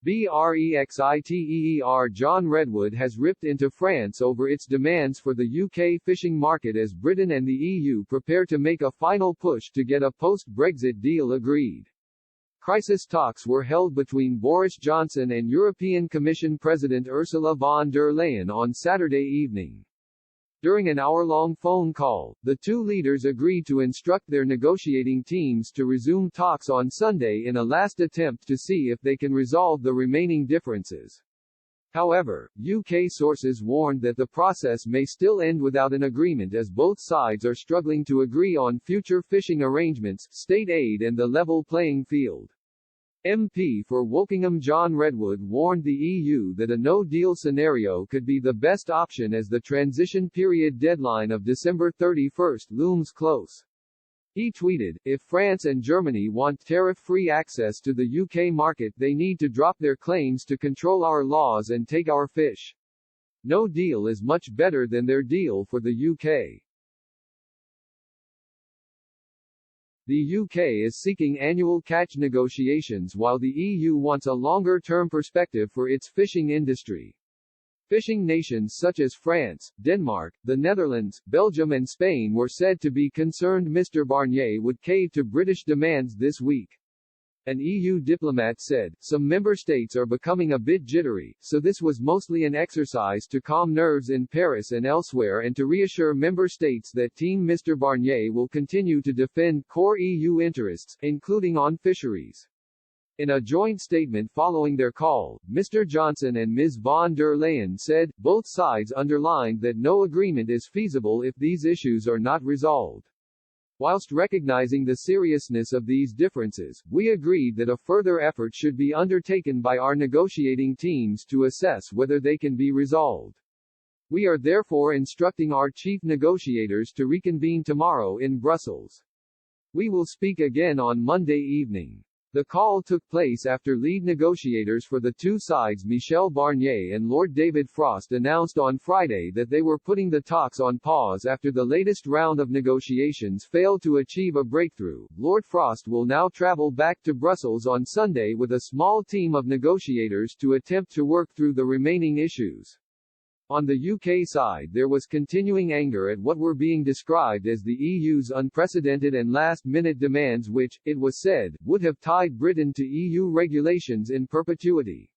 Brexiteer John Redwood has ripped into France over its demands for the UK fishing market as Britain and the EU prepare to make a final push to get a post-Brexit deal agreed. Crisis talks were held between Boris Johnson and European Commission President Ursula von der Leyen on Saturday evening. During an hour-long phone call, the two leaders agreed to instruct their negotiating teams to resume talks on Sunday in a last attempt to see if they can resolve the remaining differences. However, UK sources warned that the process may still end without an agreement as both sides are struggling to agree on future fishing arrangements, state aid and the level playing field. MP for Wokingham John Redwood warned the EU that a no-deal scenario could be the best option as the transition period deadline of December 31 looms close. He tweeted, "If France and Germany want tariff-free access to the UK market, they need to drop their claims to control our laws and take our fish. No deal is much better than their deal for the UK." The UK is seeking annual catch negotiations while the EU wants a longer-term perspective for its fishing industry. Fishing nations such as France, Denmark, the Netherlands, Belgium and Spain were said to be concerned Mr. Barnier would cave to British demands this week. An EU diplomat said, "Some member states are becoming a bit jittery, so this was mostly an exercise to calm nerves in Paris and elsewhere and to reassure member states that Team Mr. Barnier will continue to defend core EU interests, including on fisheries." In a joint statement following their call, Mr. Johnson and Ms. von der Leyen said, "Both sides underlined that no agreement is feasible if these issues are not resolved. Whilst recognizing the seriousness of these differences, we agreed that a further effort should be undertaken by our negotiating teams to assess whether they can be resolved. We are therefore instructing our chief negotiators to reconvene tomorrow in Brussels. We will speak again on Monday evening." The call took place after lead negotiators for the two sides Michel Barnier and Lord David Frost announced on Friday that they were putting the talks on pause after the latest round of negotiations failed to achieve a breakthrough. Lord Frost will now travel back to Brussels on Sunday with a small team of negotiators to attempt to work through the remaining issues. On the UK side there was continuing anger at what were being described as the EU's unprecedented and last-minute demands which, it was said, would have tied Britain to EU regulations in perpetuity.